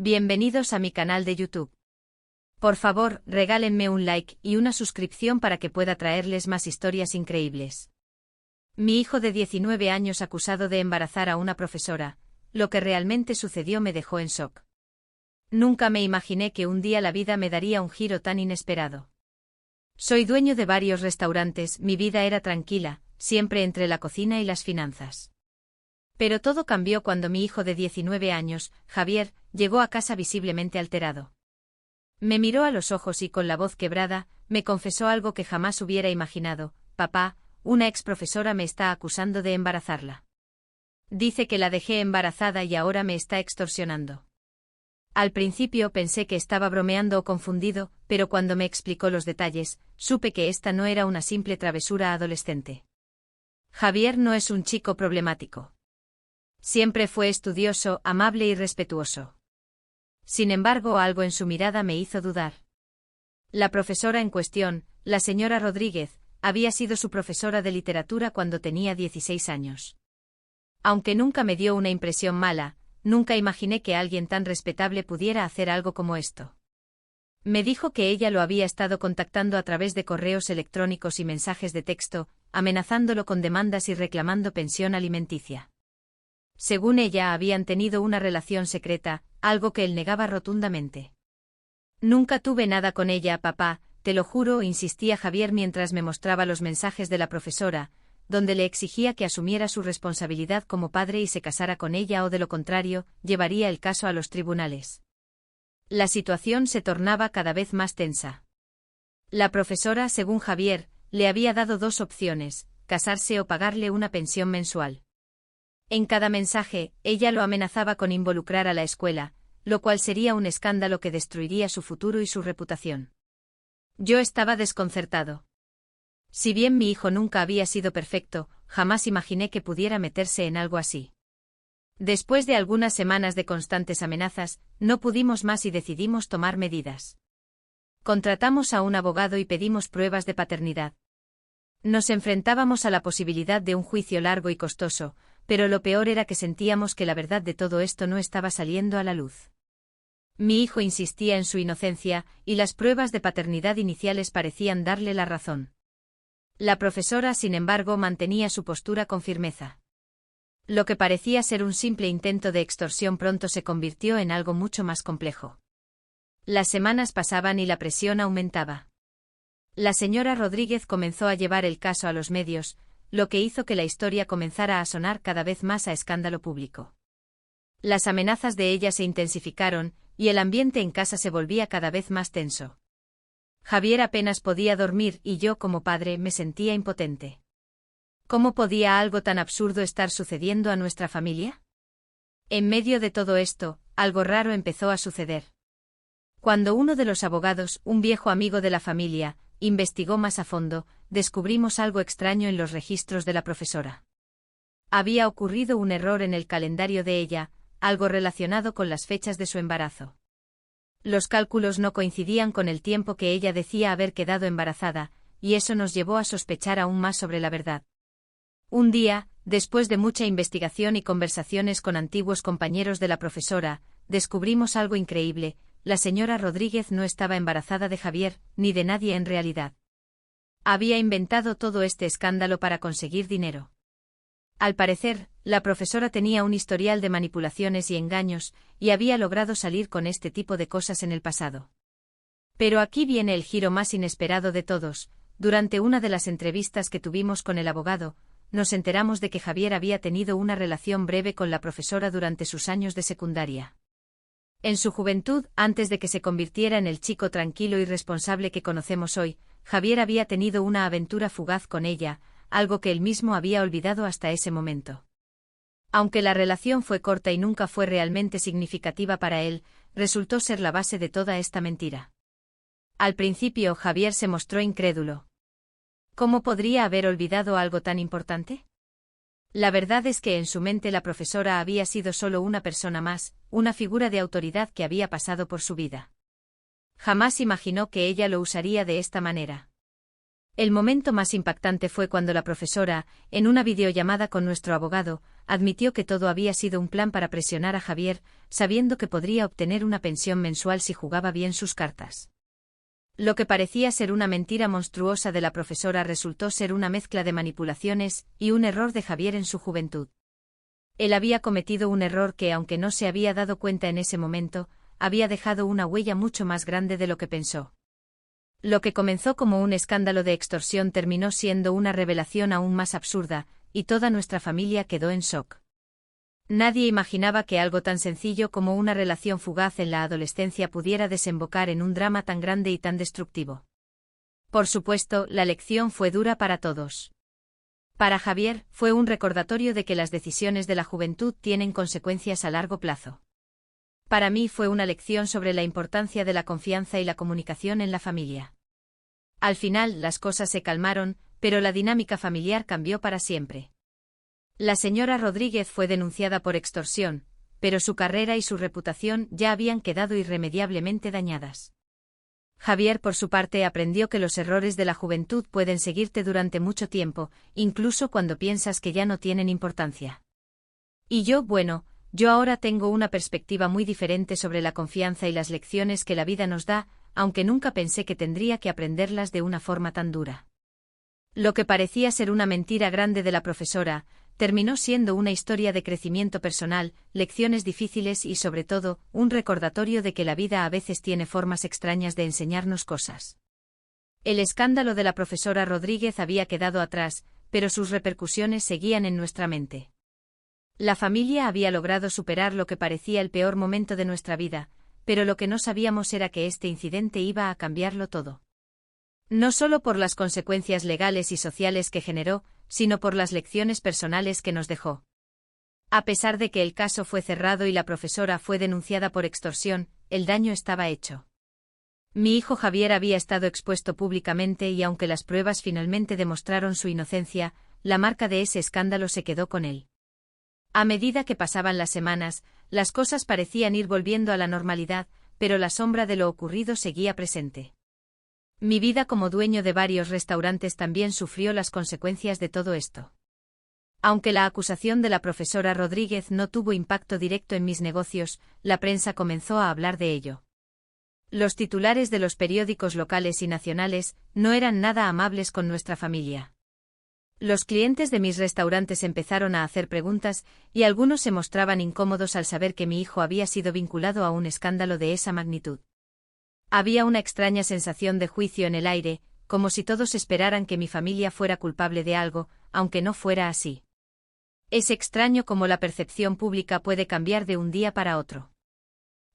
Bienvenidos a mi canal de YouTube. Por favor, regálenme un like y una suscripción para que pueda traerles más historias increíbles. Mi hijo de 19 años acusado de embarazar a una profesora, lo que realmente sucedió me dejó en shock. Nunca me imaginé que un día la vida me daría un giro tan inesperado. Soy dueño de varios restaurantes, mi vida era tranquila, siempre entre la cocina y las finanzas. Pero todo cambió cuando mi hijo de 19 años, Javier, llegó a casa visiblemente alterado. Me miró a los ojos y con la voz quebrada, me confesó algo que jamás hubiera imaginado: papá, una ex profesora me está acusando de embarazarla. Dice que la dejé embarazada y ahora me está extorsionando. Al principio pensé que estaba bromeando o confundido, pero cuando me explicó los detalles, supe que esta no era una simple travesura adolescente. Javier no es un chico problemático. Siempre fue estudioso, amable y respetuoso. Sin embargo, algo en su mirada me hizo dudar. La profesora en cuestión, la señora Rodríguez, había sido su profesora de literatura cuando tenía 16 años. Aunque nunca me dio una impresión mala, nunca imaginé que alguien tan respetable pudiera hacer algo como esto. Me dijo que ella lo había estado contactando a través de correos electrónicos y mensajes de texto, amenazándolo con demandas y reclamando pensión alimenticia. Según ella, habían tenido una relación secreta, algo que él negaba rotundamente. Nunca tuve nada con ella, papá, te lo juro, insistía Javier mientras me mostraba los mensajes de la profesora, donde le exigía que asumiera su responsabilidad como padre y se casara con ella o de lo contrario, llevaría el caso a los tribunales. La situación se tornaba cada vez más tensa. La profesora, según Javier, le había dado dos opciones: casarse o pagarle una pensión mensual. En cada mensaje, ella lo amenazaba con involucrar a la escuela, lo cual sería un escándalo que destruiría su futuro y su reputación. Yo estaba desconcertado. Si bien mi hijo nunca había sido perfecto, jamás imaginé que pudiera meterse en algo así. Después de algunas semanas de constantes amenazas, no pudimos más y decidimos tomar medidas. Contratamos a un abogado y pedimos pruebas de paternidad. Nos enfrentábamos a la posibilidad de un juicio largo y costoso, pero lo peor era que sentíamos que la verdad de todo esto no estaba saliendo a la luz. Mi hijo insistía en su inocencia, y las pruebas de paternidad iniciales parecían darle la razón. La profesora, sin embargo, mantenía su postura con firmeza. Lo que parecía ser un simple intento de extorsión pronto se convirtió en algo mucho más complejo. Las semanas pasaban y la presión aumentaba. La señora Rodríguez comenzó a llevar el caso a los medios, lo que hizo que la historia comenzara a sonar cada vez más a escándalo público. Las amenazas de ella se intensificaron, y el ambiente en casa se volvía cada vez más tenso. Javier apenas podía dormir y yo, como padre, me sentía impotente. ¿Cómo podía algo tan absurdo estar sucediendo a nuestra familia? En medio de todo esto, algo raro empezó a suceder. Cuando uno de los abogados, un viejo amigo de la familia, investigó más a fondo, descubrimos algo extraño en los registros de la profesora. Había ocurrido un error en el calendario de ella, algo relacionado con las fechas de su embarazo. Los cálculos no coincidían con el tiempo que ella decía haber quedado embarazada, y eso nos llevó a sospechar aún más sobre la verdad. Un día, después de mucha investigación y conversaciones con antiguos compañeros de la profesora, descubrimos algo increíble: la señora Rodríguez no estaba embarazada de Javier, ni de nadie en realidad. Había inventado todo este escándalo para conseguir dinero. Al parecer, la profesora tenía un historial de manipulaciones y engaños, y había logrado salir con este tipo de cosas en el pasado. Pero aquí viene el giro más inesperado de todos. Durante una de las entrevistas que tuvimos con el abogado, nos enteramos de que Javier había tenido una relación breve con la profesora durante sus años de secundaria. En su juventud, antes de que se convirtiera en el chico tranquilo y responsable que conocemos hoy, Javier había tenido una aventura fugaz con ella, algo que él mismo había olvidado hasta ese momento. Aunque la relación fue corta y nunca fue realmente significativa para él, resultó ser la base de toda esta mentira. Al principio, Javier se mostró incrédulo. ¿Cómo podría haber olvidado algo tan importante? La verdad es que en su mente la profesora había sido solo una persona más, una figura de autoridad que había pasado por su vida. Jamás imaginó que ella lo usaría de esta manera. El momento más impactante fue cuando la profesora, en una videollamada con nuestro abogado, admitió que todo había sido un plan para presionar a Javier, sabiendo que podría obtener una pensión mensual si jugaba bien sus cartas. Lo que parecía ser una mentira monstruosa de la profesora resultó ser una mezcla de manipulaciones y un error de Javier en su juventud. Él había cometido un error que, aunque no se había dado cuenta en ese momento, había dejado una huella mucho más grande de lo que pensó. Lo que comenzó como un escándalo de extorsión terminó siendo una revelación aún más absurda, y toda nuestra familia quedó en shock. Nadie imaginaba que algo tan sencillo como una relación fugaz en la adolescencia pudiera desembocar en un drama tan grande y tan destructivo. Por supuesto, la lección fue dura para todos. Para Javier, fue un recordatorio de que las decisiones de la juventud tienen consecuencias a largo plazo. Para mí fue una lección sobre la importancia de la confianza y la comunicación en la familia. Al final, las cosas se calmaron, pero la dinámica familiar cambió para siempre. La señora Rodríguez fue denunciada por extorsión, pero su carrera y su reputación ya habían quedado irremediablemente dañadas. Javier, por su parte, aprendió que los errores de la juventud pueden seguirte durante mucho tiempo, incluso cuando piensas que ya no tienen importancia. Y yo ahora tengo una perspectiva muy diferente sobre la confianza y las lecciones que la vida nos da, aunque nunca pensé que tendría que aprenderlas de una forma tan dura. Lo que parecía ser una mentira grande de la profesora, terminó siendo una historia de crecimiento personal, lecciones difíciles y, sobre todo, un recordatorio de que la vida a veces tiene formas extrañas de enseñarnos cosas. El escándalo de la profesora Rodríguez había quedado atrás, pero sus repercusiones seguían en nuestra mente. La familia había logrado superar lo que parecía el peor momento de nuestra vida, pero lo que no sabíamos era que este incidente iba a cambiarlo todo. No solo por las consecuencias legales y sociales que generó, sino por las lecciones personales que nos dejó. A pesar de que el caso fue cerrado y la profesora fue denunciada por extorsión, el daño estaba hecho. Mi hijo Javier había estado expuesto públicamente y aunque las pruebas finalmente demostraron su inocencia, la marca de ese escándalo se quedó con él. A medida que pasaban las semanas, las cosas parecían ir volviendo a la normalidad, pero la sombra de lo ocurrido seguía presente. Mi vida como dueño de varios restaurantes también sufrió las consecuencias de todo esto. Aunque la acusación de la profesora Rodríguez no tuvo impacto directo en mis negocios, la prensa comenzó a hablar de ello. Los titulares de los periódicos locales y nacionales no eran nada amables con nuestra familia. Los clientes de mis restaurantes empezaron a hacer preguntas, y algunos se mostraban incómodos al saber que mi hijo había sido vinculado a un escándalo de esa magnitud. Había una extraña sensación de juicio en el aire, como si todos esperaran que mi familia fuera culpable de algo, aunque no fuera así. Es extraño cómo la percepción pública puede cambiar de un día para otro.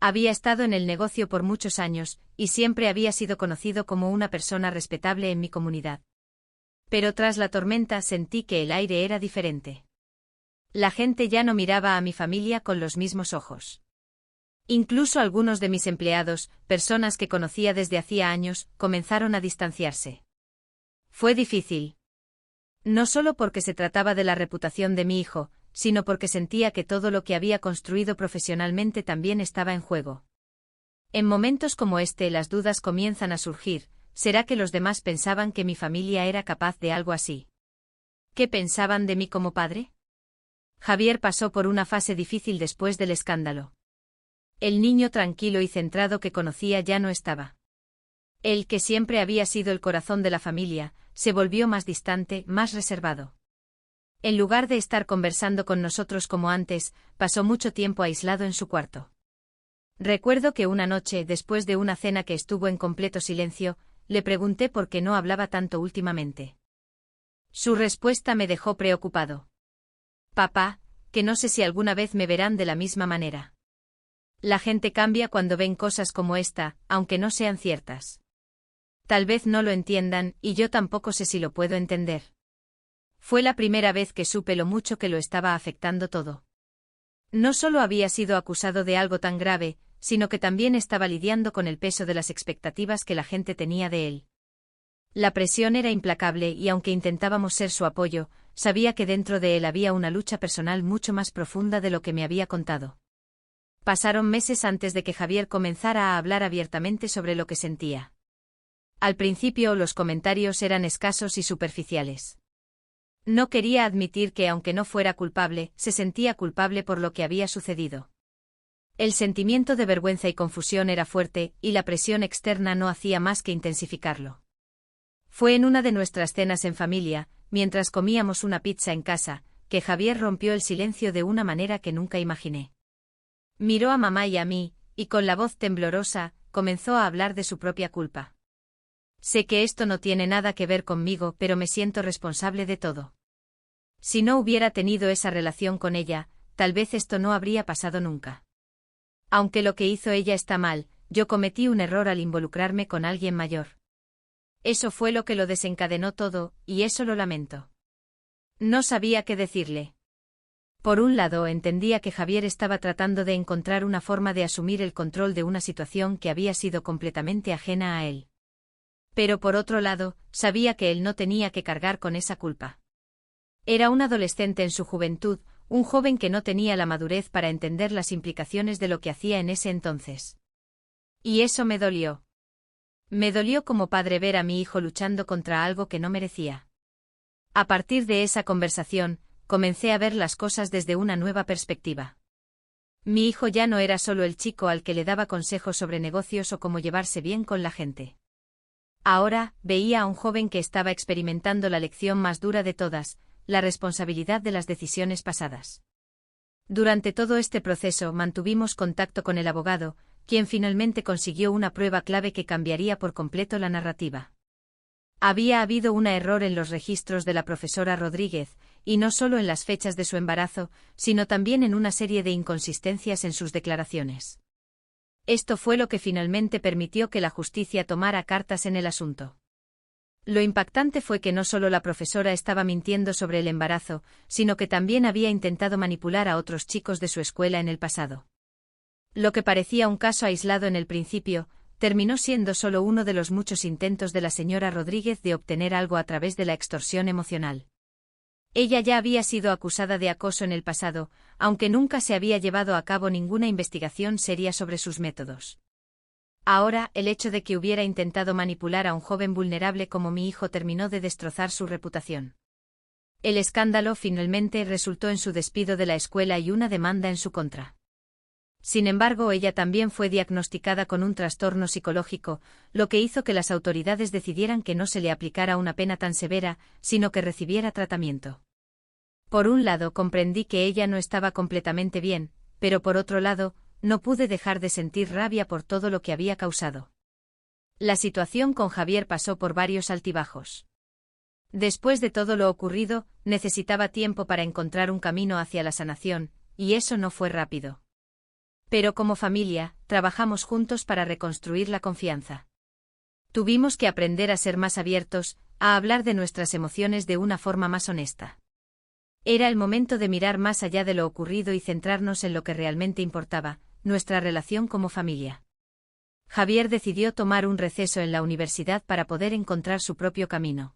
Había estado en el negocio por muchos años, y siempre había sido conocido como una persona respetable en mi comunidad. Pero tras la tormenta sentí que el aire era diferente. La gente ya no miraba a mi familia con los mismos ojos. Incluso algunos de mis empleados, personas que conocía desde hacía años, comenzaron a distanciarse. Fue difícil. No solo porque se trataba de la reputación de mi hijo, sino porque sentía que todo lo que había construido profesionalmente también estaba en juego. En momentos como este las dudas comienzan a surgir. ¿Será que los demás pensaban que mi familia era capaz de algo así? ¿Qué pensaban de mí como padre? Javier pasó por una fase difícil después del escándalo. El niño tranquilo y centrado que conocía ya no estaba. Él, que siempre había sido el corazón de la familia, se volvió más distante, más reservado. En lugar de estar conversando con nosotros como antes, pasó mucho tiempo aislado en su cuarto. Recuerdo que una noche, después de una cena que estuvo en completo silencio, le pregunté por qué no hablaba tanto últimamente. Su respuesta me dejó preocupado. Papá, que no sé si alguna vez me verán de la misma manera. La gente cambia cuando ven cosas como esta, aunque no sean ciertas. Tal vez no lo entiendan, y yo tampoco sé si lo puedo entender. Fue la primera vez que supe lo mucho que lo estaba afectando todo. No solo había sido acusado de algo tan grave, sino que también estaba lidiando con el peso de las expectativas que la gente tenía de él. La presión era implacable y aunque intentábamos ser su apoyo, sabía que dentro de él había una lucha personal mucho más profunda de lo que me había contado. Pasaron meses antes de que Javier comenzara a hablar abiertamente sobre lo que sentía. Al principio los comentarios eran escasos y superficiales. No quería admitir que, aunque no fuera culpable, se sentía culpable por lo que había sucedido. El sentimiento de vergüenza y confusión era fuerte, y la presión externa no hacía más que intensificarlo. Fue en una de nuestras cenas en familia, mientras comíamos una pizza en casa, que Javier rompió el silencio de una manera que nunca imaginé. Miró a mamá y a mí, y con la voz temblorosa, comenzó a hablar de su propia culpa. Sé que esto no tiene nada que ver conmigo, pero me siento responsable de todo. Si no hubiera tenido esa relación con ella, tal vez esto no habría pasado nunca. Aunque lo que hizo ella está mal, yo cometí un error al involucrarme con alguien mayor. Eso fue lo que lo desencadenó todo, y eso lo lamento. No sabía qué decirle. Por un lado, entendía que Javier estaba tratando de encontrar una forma de asumir el control de una situación que había sido completamente ajena a él. Pero por otro lado, sabía que él no tenía que cargar con esa culpa. Era un adolescente en su juventud, un joven que no tenía la madurez para entender las implicaciones de lo que hacía en ese entonces. Y eso me dolió. Me dolió como padre ver a mi hijo luchando contra algo que no merecía. A partir de esa conversación, comencé a ver las cosas desde una nueva perspectiva. Mi hijo ya no era solo el chico al que le daba consejos sobre negocios o cómo llevarse bien con la gente. Ahora, veía a un joven que estaba experimentando la lección más dura de todas, la responsabilidad de las decisiones pasadas. Durante todo este proceso mantuvimos contacto con el abogado, quien finalmente consiguió una prueba clave que cambiaría por completo la narrativa. Había habido un error en los registros de la profesora Rodríguez, y no solo en las fechas de su embarazo, sino también en una serie de inconsistencias en sus declaraciones. Esto fue lo que finalmente permitió que la justicia tomara cartas en el asunto. Lo impactante fue que no solo la profesora estaba mintiendo sobre el embarazo, sino que también había intentado manipular a otros chicos de su escuela en el pasado. Lo que parecía un caso aislado en el principio, terminó siendo solo uno de los muchos intentos de la señora Rodríguez de obtener algo a través de la extorsión emocional. Ella ya había sido acusada de acoso en el pasado, aunque nunca se había llevado a cabo ninguna investigación seria sobre sus métodos. Ahora, el hecho de que hubiera intentado manipular a un joven vulnerable como mi hijo terminó de destrozar su reputación. El escándalo finalmente resultó en su despido de la escuela y una demanda en su contra. Sin embargo, ella también fue diagnosticada con un trastorno psicológico, lo que hizo que las autoridades decidieran que no se le aplicara una pena tan severa, sino que recibiera tratamiento. Por un lado, comprendí que ella no estaba completamente bien, pero por otro lado, no pude dejar de sentir rabia por todo lo que había causado. La situación con Javier pasó por varios altibajos. Después de todo lo ocurrido, necesitaba tiempo para encontrar un camino hacia la sanación, y eso no fue rápido. Pero como familia, trabajamos juntos para reconstruir la confianza. Tuvimos que aprender a ser más abiertos, a hablar de nuestras emociones de una forma más honesta. Era el momento de mirar más allá de lo ocurrido y centrarnos en lo que realmente importaba, nuestra relación como familia. Javier decidió tomar un receso en la universidad para poder encontrar su propio camino.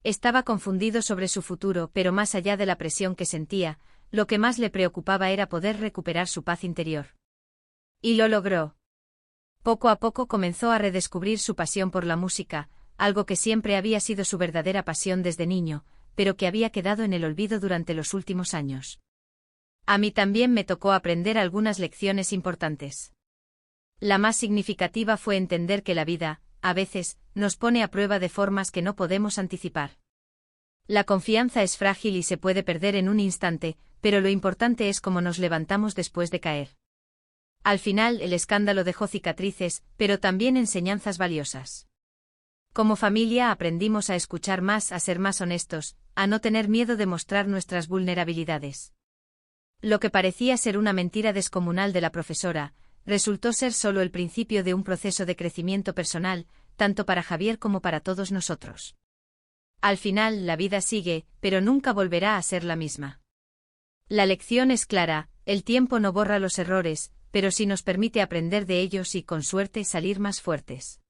Estaba confundido sobre su futuro, pero más allá de la presión que sentía, lo que más le preocupaba era poder recuperar su paz interior. Y lo logró. Poco a poco comenzó a redescubrir su pasión por la música, algo que siempre había sido su verdadera pasión desde niño, pero que había quedado en el olvido durante los últimos años. A mí también me tocó aprender algunas lecciones importantes. La más significativa fue entender que la vida, a veces, nos pone a prueba de formas que no podemos anticipar. La confianza es frágil y se puede perder en un instante, pero lo importante es cómo nos levantamos después de caer. Al final, el escándalo dejó cicatrices, pero también enseñanzas valiosas. Como familia aprendimos a escuchar más, a ser más honestos, a no tener miedo de mostrar nuestras vulnerabilidades. Lo que parecía ser una mentira descomunal de la profesora, resultó ser solo el principio de un proceso de crecimiento personal, tanto para Javier como para todos nosotros. Al final, la vida sigue, pero nunca volverá a ser la misma. La lección es clara, el tiempo no borra los errores, pero sí nos permite aprender de ellos y, con suerte, salir más fuertes.